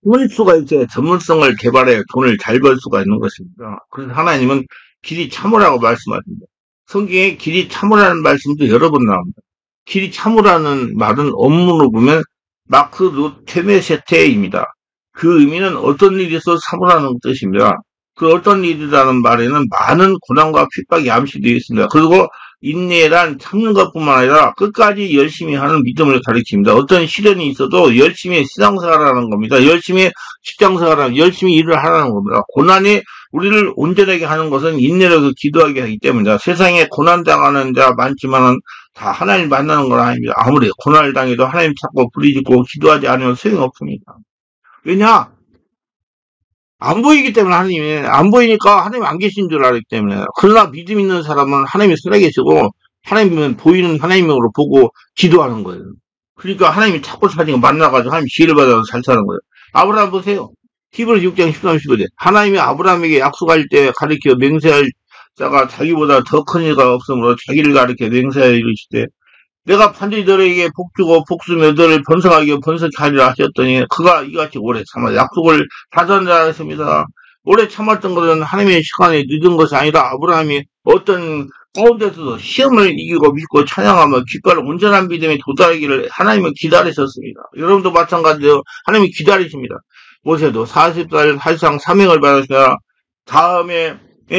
숨을 수가 있어야 전문성을 개발해 돈을 잘 벌 수가 있는 것입니다. 그래서 하나님은 길이 참으라고 말씀하십니다. 성경에 길이 참으라는 말씀도 여러 번 나옵니다. 길이 참으라는 말은 원문으로 보면 마크 루테메세테입니다. 그 의미는 어떤 일이 있어 참으라는 뜻입니다. 그 어떤 일이라는 말에는 많은 고난과 핍박이 암시되어 있습니다. 그리고 인내란 참는 것뿐만 아니라 끝까지 열심히 하는 믿음을 가리킵니다. 어떤 시련이 있어도 열심히 신앙생활하는 겁니다. 열심히 직장생활하는, 열심히 일을 하라는 겁니다. 고난이 우리를 온전하게 하는 것은 인내로 기도하게 하기 때문이다. 세상에 고난당하는 자 많지만은 다 하나님 만나는 건 아닙니다. 아무리 고난을 당해도 하나님 찾고 부르짖고 기도하지 않으면 소용없습니다. 왜냐? 안 보이기 때문에 하나님이, 안 보이니까 하나님 안 계신 줄 알기 때문에. 그러나 믿음 있는 사람은 하나님이 살아계시고, 하나님은 보이는 하나님으로 보고 기도하는 거예요. 그러니까 하나님이 찾고 찾으니까 만나가지고 하나님 지혜를 받아서 잘 사는 거예요. 아브라함 보세요. 히브리서 6장 13, 15절. 하나님이 아브라함에게 약속할 때 가르쳐 맹세할 자가 자기보다 더 큰 이가 없으므로 자기를 가르쳐 맹세하여 이르시되 내가 반드시 너에게 복주고 복수며 너를 번성하게 번성케 하리라 하셨더니 그가 이같이 오래 참아 약속을 다전자 했습니다. 오래 참았던 것은 하나님의 시간이 늦은 것이 아니라 아브라함이 어떤 가운데서도 시험을 이기고 믿고 찬양하며 기뻐하는 온전한 믿음에 도달하기를 하나님은 기다리셨습니다. 여러분도 마찬가지로 하나님이 기다리십니다. 모세도 40살 사실상 사명을 받았으나 다음에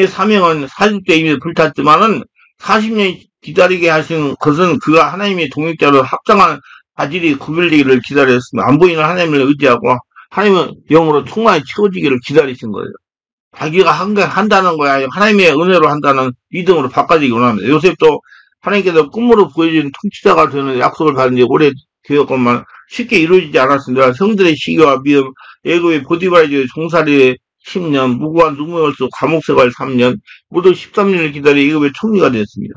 사명은 40대 이미 불탔지만은 40년 기다리게 하신 것은 그가 하나님의 동역자로 합당한 자질이 구별되기를 기다렸습니다. 안 보이는 하나님을 의지하고 하나님은 영으로 충만히 채워지기를 기다리신 거예요. 자기가 한다는 거야. 하나님의 은혜로 한다는 믿음으로 바꿔지기 원합니다. 요셉도 하나님께서 꿈으로 보여준 통치자가 되는 약속을 받은 지 오래 되었건만 쉽게 이루어지지 않았습니다. 성들의 시기와 미움, 애굽의 보디발의 종살이의 10년, 무고한 누명을 쓰고 감옥생활 3년, 모두 13년을 기다려 애굽의 총리가 되었습니다.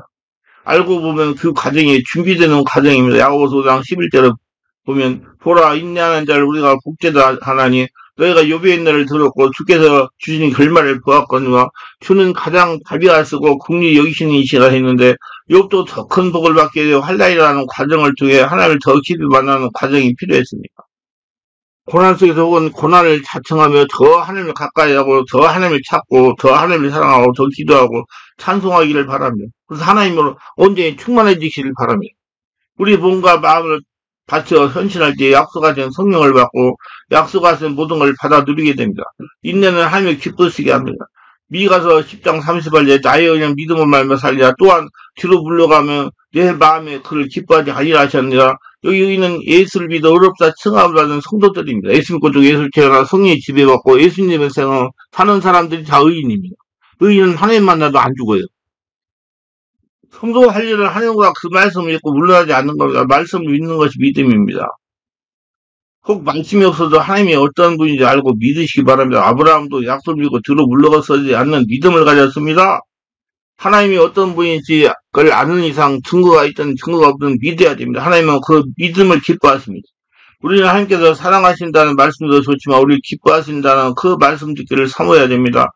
알고 보면 그 과정이 준비되는 과정입니다. 야고보서 5장 11절을 보면 보라 인내하는 자를 우리가 복제다 하나니 너희가 욥의 인내를 들었고 주께서 주신 결말을 보았거니와 주는 가장 자비가 쓰고 긍휼히 여기시는 이시라 했는데 욥도 더 큰 복을 받게 되어 환난이라는 과정을 통해 하나님을 더 깊이 만나는 과정이 필요했습니다. 고난 속에서 혹은 고난을 자청하며 더 하나님을 가까이 하고 더 하나님을 찾고 더 하나님을 사랑하고 더 기도하고 찬송하기를 바랍니다. 그래서 하나님으로 온전히 충만해지시길 바랍니다. 우리 몸과 마음을 바쳐 헌신할 때 약속하신 성령을 받고 약속하신 모든 걸 받아 누리게 됩니다. 인내는 하나님을 기쁘시게 합니다. 미가서 10장 30절에 나의 그냥 믿음을 말며 살리라. 또한 뒤로 물러가면 내 마음에 그를 기뻐하지 아니라 하셨느니라. 여기는 예수를 믿어 의롭다 칭함을 받은 성도들입니다. 예수 믿고 또 예수를 태어나 성령의 지배받고 예수님의 생을 사는 사람들이 다 의인입니다. 의인은 하나님 만나도 안 죽어요. 성도가 할 일을 하는구나 그 말씀을 믿고 물러나지 않는 겁니다. 말씀을 믿는 것이 믿음입니다. 혹 말씀이 없어도 하나님이 어떤 분인지 알고 믿으시기 바랍니다. 아브라함도 약속을 믿고 뒤로 물러서지 않는 믿음을 가졌습니다. 하나님이 어떤 분인지 그걸 아는 이상 증거가 있든 증거가 없든 믿어야 됩니다. 하나님은 그 믿음을 기뻐하십니다. 우리는 하나님께서 사랑하신다는 말씀도 좋지만 우리를 기뻐하신다는 그 말씀 듣기를 사모해야 됩니다.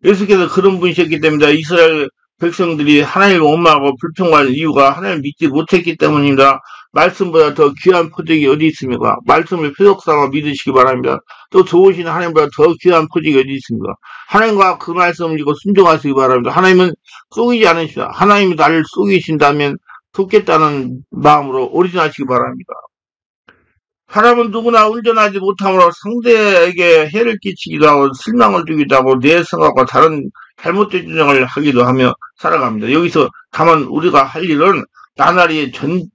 예수께서 그런 분이셨기 때문에 이스라엘 백성들이 하나님을 원망하고 불평할 이유가 하나님을 믿지 못했기 때문입니다. 말씀보다 더 귀한 표적이 어디 있습니까? 말씀을 표적삼아 믿으시기 바랍니다. 또 좋으신 하나님보다 더 귀한 표적이 어디 있습니까? 하나님과 그 말씀을 믿고 순종하시기 바랍니다. 하나님은 속이지 않으십니다. 하나님이 나를 속이신다면 속겠다는 마음으로 올인하시기 바랍니다. 사람은 누구나 운전하지 못함으로 상대에게 해를 끼치기도 하고 실망을 주기도 하고 내 생각과 다른 잘못된 주장을 하기도 하며 살아갑니다. 여기서 다만 우리가 할 일은 나날이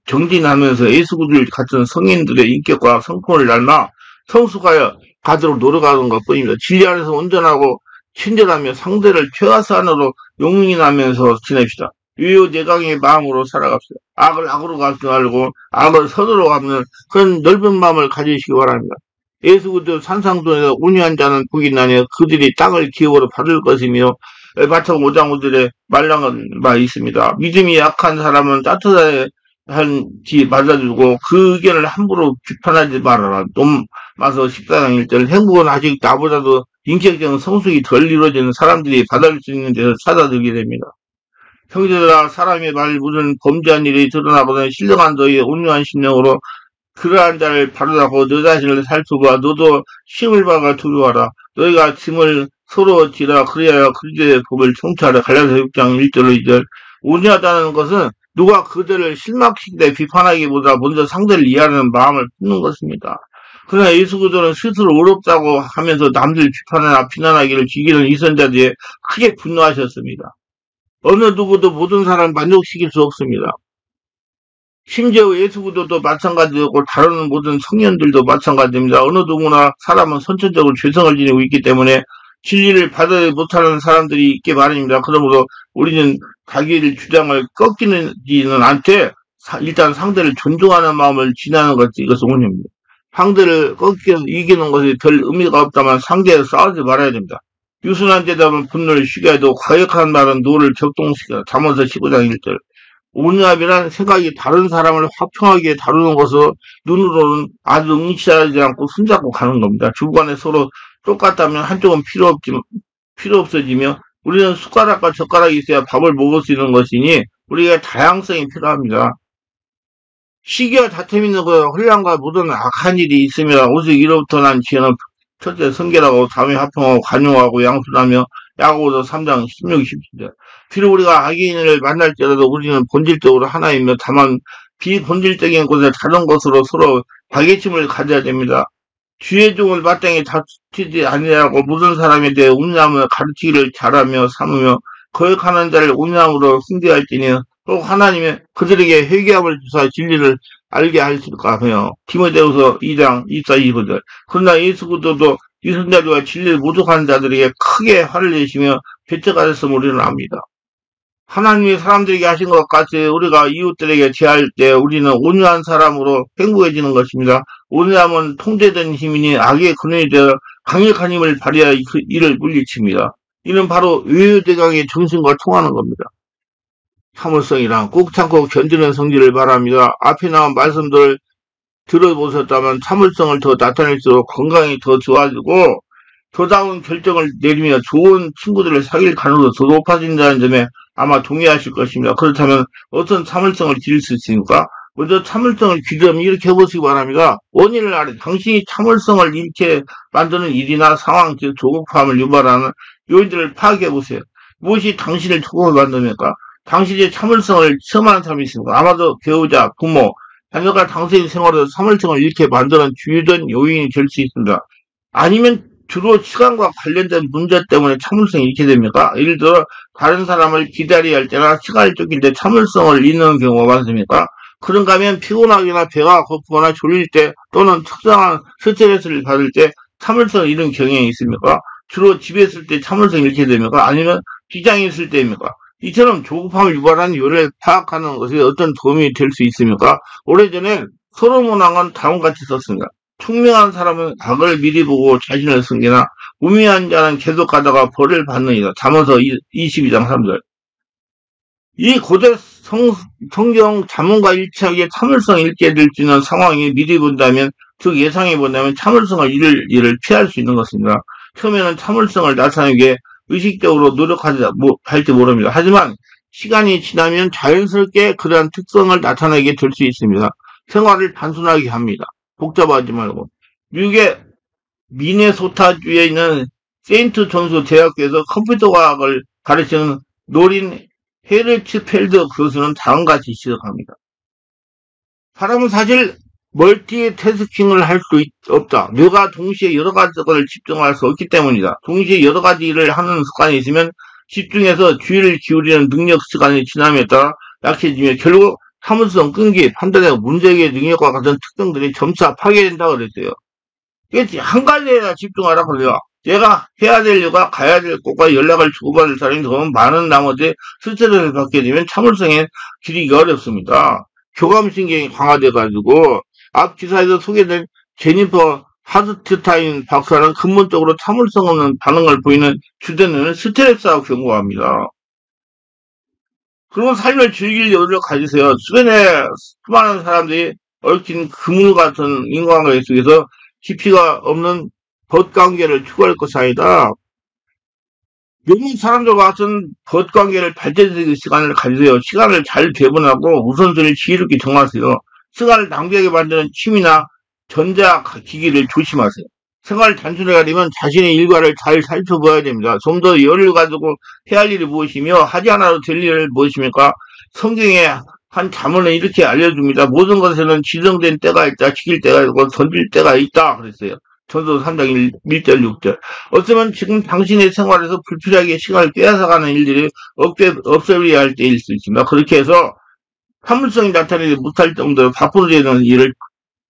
정진하면서 예수를 같은 성인들의 인격과 성품을 닮아 성숙하여 가도록 노력하는 것뿐입니다. 진리 안에서 온전하고 친절하며 상대를 최하산으로 용인하면서 지냅시다. 유효내강의 마음으로 살아갑시다. 악을 악으로 갚지 말고 악을 선으로 갚는 그런 넓은 마음을 가지시기 바랍니다. 예수 그리스도 산상돈에서 온유한 자는 복이 나니 그들이 땅을 기업으로 받을 것이며 마태복음 5장 5절에 말랑한 바 있습니다. 믿음이 약한 사람은 따뜻한지 맞아주고 그 의견을 함부로 비판하지 말아라. 마서 14장 1절 행복은 아직 나보다도 인격적인 성숙이 덜 이루어지는 사람들이 받을 수 있는 데서 찾아들게 됩니다. 형제들아 사람의 말 무슨 범죄한 일이 드러나거든 신령한 너희의 온유한 심령으로 그러한 자를 바로하고 너 자신을 살펴봐. 너도 심을 바가 두려워하라. 너희가 짐을 서로 지라. 그래야 그들의 법을 청취하라. 갈라디아 6장 1절로 2절. 온유하다는 것은 누가 그들을 실망시키되 비판하기보다 먼저 상대를 이해하는 마음을 품는 것입니다. 그러나 예수 그리스도는 스스로 어렵다고 하면서 남들 비판하나 비난하기를 즐기는 이선자들에 크게 분노하셨습니다. 어느 누구도 모든 사람을 만족시킬 수 없습니다. 심지어 예수 그리스도도 마찬가지고 다른 모든 성년들도 마찬가지입니다. 어느 누구나 사람은 선천적으로 죄성을 지니고 있기 때문에 진리를 받지 못하는 사람들이 있게 마련입니다. 그러므로 우리는 자기의 주장을 꺾이지는 않되 일단 상대를 존중하는 마음을 지나는 것이 이것은 원리입니다. 상대를 이기는 것이 별 의미가 없다면 상대에 싸우지 말아야 됩니다. 유순한 대답은 분노를 쉬게 해도 과격한 말은 노를 격동시켜. 잠언서 15장 1절. 온유함이란 생각이 다른 사람을 화평하게 다루는 것으로 눈으로는 아주 응시하지 않고 손잡고 가는 겁니다. 주관에 서로 똑같다면 한쪽은 필요 없어지며 우리는 숟가락과 젓가락이 있어야 밥을 먹을 수 있는 것이니 우리가 다양성이 필요합니다. 시기와 다툼 있는 그 혼란과 모든 악한 일이 있으며 오직 이로부터 난 지혜는 첫째 성결하고 다음에 화평하고 관용하고 양순하며 야고보서 3장 16, 17절. 비록 우리가 악인을 만날지라도 우리는 본질적으로 하나이며 다만 비본질적인 곳에 다른 것으로 서로 박애침을 가져야 됩니다. 주의 종을 마땅히 다투지 아니하고 모든 사람에 대해 온유함을 가르치기를 잘하며 삼으며 거역하는 자를 온유함으로 승대할지니 또 하나님의 그들에게 회개함을 주사 진리를 알게 하실까 하며 디모데후서 2장 24, 25절. 그러나 예수 그리스도도 이선자들과 진리를 모독하는 자들에게 크게 화를 내시며 배척하셨음을 우리는 압니다. 하나님이 사람들에게 하신 것 같이 우리가 이웃들에게 대할 때 우리는 온유한 사람으로 행복해지는 것입니다. 온유함은 통제된 힘이니 악의 근원이 되어 강력한 힘을 발휘하여 이를 물리칩니다. 이는 바로 외유대강의 정신과 통하는 겁니다. 참을성이란 꾹 참고 견디는 성질을 말합니다. 앞에 나온 말씀들을 들어보셨다면 참을성을 더 나타낼수록 건강이 더 좋아지고 더다운 결정을 내리며 좋은 친구들을 사귈 가능성도 더 높아진다는 점에 아마 동의하실 것입니다. 그렇다면 어떤 참을성을 기를 수 있습니까? 먼저 참을성을 기르면 이렇게 해보시기 바랍니다. 원인을 알아. 당신이 참을성을 잃게 만드는 일이나 상황, 즉 조급함을 유발하는 요인들을 파악해보세요. 무엇이 당신을 조급하게 만듭니까? 당신의 참을성을 시험하는 사람이 있습니까? 아마도 배우자, 부모, 자녀가 당신의 생활에서 참을성을 잃게 만드는 주요된 요인이 될 수 있습니다. 아니면 주로 시간과 관련된 문제 때문에 참을성이 잃게 됩니까? 예를 들어 다른 사람을 기다려야 할 때나 시간을 쫓길 때 참을성을 잃는 경우가 많습니까? 그런가 하면 피곤하거나 배가 고프거나 졸릴 때 또는 특정한 스트레스를 받을 때 참을성을 잃는 경향이 있습니까? 주로 집에 있을 때 참을성을 잃게 됩니까? 아니면 직장에 있을 때입니까? 이처럼 조급함을 유발하는 요를 파악하는 것이 어떤 도움이 될 수 있습니까? 오래전에 솔로몬 왕은 다음같이 썼습니다. 총명한 사람은 악을 미리 보고 자신을 숨기나 우매한 자는 계속 가다가 벌을 받느니라. 잠언서 22장 3절. 이 고대 성경 자문과 일치하게 참을성을 잃게 될 수 있는 상황이 미리 본다면, 즉 예상해 본다면 참을성을 잃을 일을 피할 수 있는 것입니다. 처음에는 참을성을 나타내기 위해 의식적으로 할지 모릅니다. 하지만 시간이 지나면 자연스럽게 그러한 특성을 나타내게 될 수 있습니다. 생활을 단순하게 합니다. 복잡하지 말고. 미국의 미네소타주에 있는 세인트 존스 대학교에서 컴퓨터과학을 가르치는 노린 헤르츠펠드 교수는 다음같이 지적합니다. 사람은 사실 멀티태스킹을 할 수 없다. 뇌가 동시에 여러 가지 것을 집중할 수 없기 때문이다. 동시에 여러 가지 일을 하는 습관이 있으면 집중해서 주의를 기울이는 능력 시간이 지남에 따라 약해지며 결국 참을성, 끈기, 판단력, 문제의 능력과 같은 특성들이 점차 파괴된다고 그랬어요. 그렇지. 한 가지에나 집중하라 그래요. 내가 해야 될 일과 가야 될 곳과 연락을 주고받을 사람이 너무 많은 나머지 스트레스를 받게 되면 참을성에 기르기가 어렵습니다. 교감신경이 강화돼가지고 앞 기사에서 소개된 제니퍼 하스트타인 박사는 근본적으로 참을성 없는 반응을 보이는 주제는 스트레스라고 경고합니다. 그런 삶을 즐길 여유를 가지세요. 주변에 수많은 사람들이 얽힌 그물 같은 인간관계 속에서 깊이가 없는 벗관계를 추구할 것이 아니다. 몇몇 사람들과 같은 벗관계를 발전시키는 시간을 가지세요. 시간을 잘 배분하고 우선순위를 지혜롭게 정하세요. 시간을 낭비하게 만드는 취미나 전자기기를 조심하세요. 생활 단순하게 하려면 자신의 일과를 잘 살펴봐야 됩니다. 좀 더 열을 가지고 해야 할 일이 무엇이며 하지 않아도 될 일은 무엇입니까? 성경에 한 자문은 이렇게 알려줍니다. 모든 것에는 지정된 때가 있다. 지킬 때가 있고 던질 때가 있다. 그랬어요. 전도 3장 1절 6절. 어쩌면 지금 당신의 생활에서 불필요하게 시간을 빼앗아가는 일들이 없어야 할 때일 수 있습니다. 그렇게 해서 참을성이 나타나지 못할 정도로 바쁘어지는 일을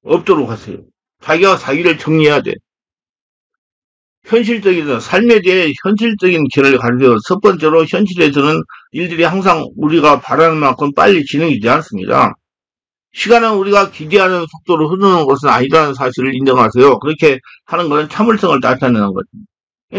없도록 하세요. 자기가 자기를 정리해야 돼. 현실적인 삶에 대해 현실적인 길을 가르쳐. 첫 번째로 현실에서는 일들이 항상 우리가 바라는 만큼 빨리 진행되지 않습니다. 시간은 우리가 기대하는 속도로 흐르는 것은 아니라는 사실을 인정하세요. 그렇게 하는 것은 참을성을 나타내는 거죠.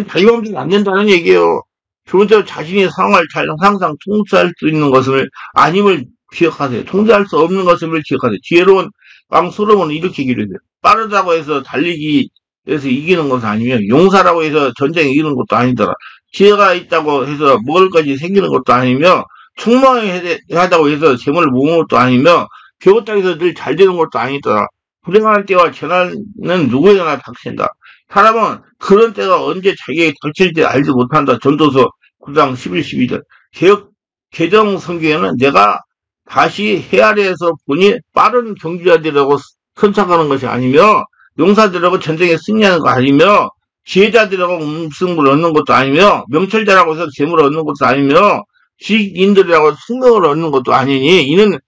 자기 마음대로 안 된다는 얘기예요. 두 번째로 자신의 상황을 항상 통제할 수 있는 것을 아님을 기억하세요. 통제할 수 없는 것을 기억하세요. 지혜로운 왕 솔로몬은 이렇게 기록해요. 빠르다고 해서 달리기에서 이기는 것은 아니며 용사라고 해서 전쟁에 이기는 것도 아니더라. 지혜가 있다고 해서 먹을 것이 생기는 것도 아니며 총명하다고 해서 재물을 모으는 것도 아니며 배웠다고 해서 늘 잘 되는 것도 아니더라. 불행할 때와 재난은 누구에게나 닥친다. 사람은 그런 때가 언제 자기에게 닥칠지 알지 못한다. 전도서 9장 11, 12절. 개정 성경에는 내가 다시 해아래에서 보니 빠른 경주자들이라고 선착하는 것이 아니며 용사들이라고 전쟁에 승리하는 거 아니며 지혜자들이라고 음승을 얻는 것도 아니며 명철자라고 해서 재물을 얻는 것도 아니며 지식인들이라고 승명을 얻는 것도 아니니 이는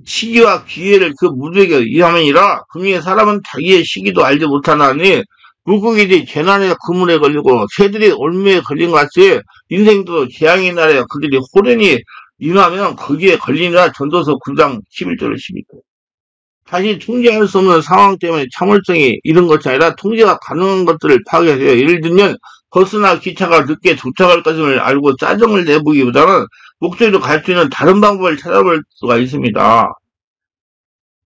시기와 기회를 그 무리에게 이함이니라. 금융의 사람은 자기의 시기도 알지 못하나니 물고기들이 재난의 그물에 걸리고 새들이 올무에 걸린 것 같이 인생도 재앙의 날에 그들이 호련히 임하면 거기에 걸리니라. 전도서 9장 11절 12절. 다시 통제할 수 없는 상황 때문에 참을성이 이런 것이 아니라 통제가 가능한 것들을 파악하세요. 예를 들면 버스나 기차가 늦게 도착할 것임을 알고 짜증을 내보기보다는 목적지로 갈 수 있는 다른 방법을 찾아볼 수가 있습니다.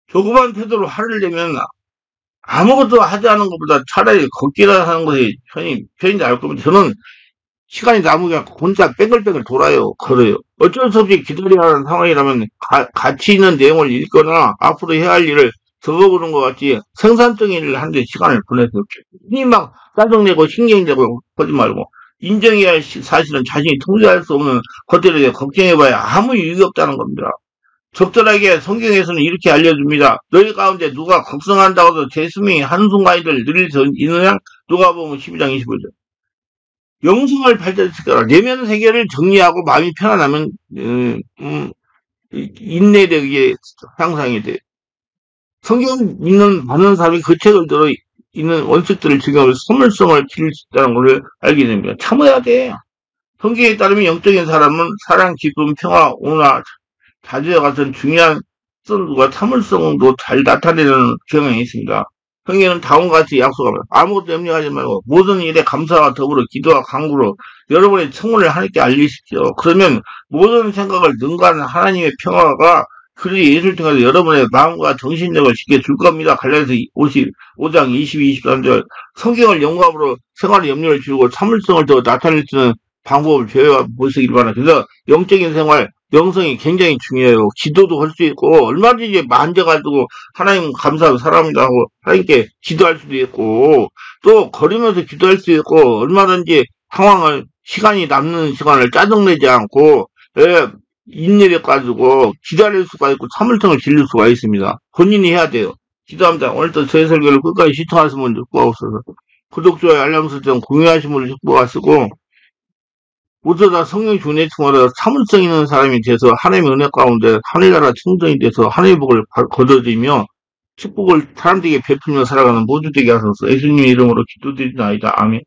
조그만 태도로 화를 내면 아무것도 하지 않은 것보다 차라리 걷기라 하는 것이 편인지 알 거면 저는 시간이 남으면 혼자 뺑글뺑글 돌아요. 걸어요. 어쩔 수 없이 기다려야 하는 상황이라면 가치 있는 내용을 읽거나 앞으로 해야 할 일을 적어보는 것 같이 생산적인 일을 하는데 시간을 보내서 괜히 막 짜증내고 신경내고 하지 말고 인정해야 할 사실은 자신이 통제할 수 없는 것들에 대해 걱정해봐야 아무 이유가 없다는 겁니다. 적절하게 성경에서는 이렇게 알려줍니다. 너희 가운데 누가 걱정한다고 해서 제 수명이 한순간이들 느릴 수 있느냐? 누가복음 12장 25절. 영성을 발전시켜라. 내면 세계를 정리하고 마음이 편안하면 인내력의 향상이 돼. 성경 믿는 많은 사람이 그 책을 들어 있는 원칙들을 적용하면서 선물성을 기를 수 있다는 것을 알게 됩니다. 참아야 돼. 성경에 따르면 영적인 사람은 사랑, 기쁨, 평화, 온화, 자주와 같은 중요한 선과 참을성도 잘 나타내는 경향이 있습니다. 성경은 다음과 같이 약속합니다. 아무것도 염려하지 말고 모든 일에 감사와 더불어 기도와 간구로 여러분의 청문을 하나님께 알리십시오. 그러면 모든 생각을 능가하는 하나님의 평화가 그리 예수를 통해서 여러분의 마음과 정신력을 지켜줄 겁니다. 갈라디아서 5장 22, 23절. 성경을 영감으로 생활의 염려를 줄이고 참을성을 더 나타낼 수 있는 방법을 배워보시길 바랍니다. 그래서 영적인 생활, 영성이 굉장히 중요해요. 기도도 할 수 있고 얼마든지 만져가지고 하나님 감사하고 사랑합니다 하고 하나님께 기도할 수도 있고 또 걸으면서 기도할 수 있고 얼마든지 상황을 시간이 남는 시간을 짜증내지 않고 인내력 가지고 기다릴 수가 있고 참을성을 기를 수가 있습니다. 본인이 해야 돼요. 기도합니다. 오늘도 저의 설교를 끝까지 시청하신 분들 축복하옵소서. 구독, 좋아요, 알람 설정 공유하신 분들 축복하시고 모두다 성령 주내 충만하여 참을성 있는 사람이 돼서 하나님의 은혜 가운데 하늘나라 충성이 돼서 하나님의 복을 거둬들이며 축복을 사람들에게 베풀며 살아가는 모두 되게 하소서. 예수님의 이름으로 기도드리나이다. 아멘.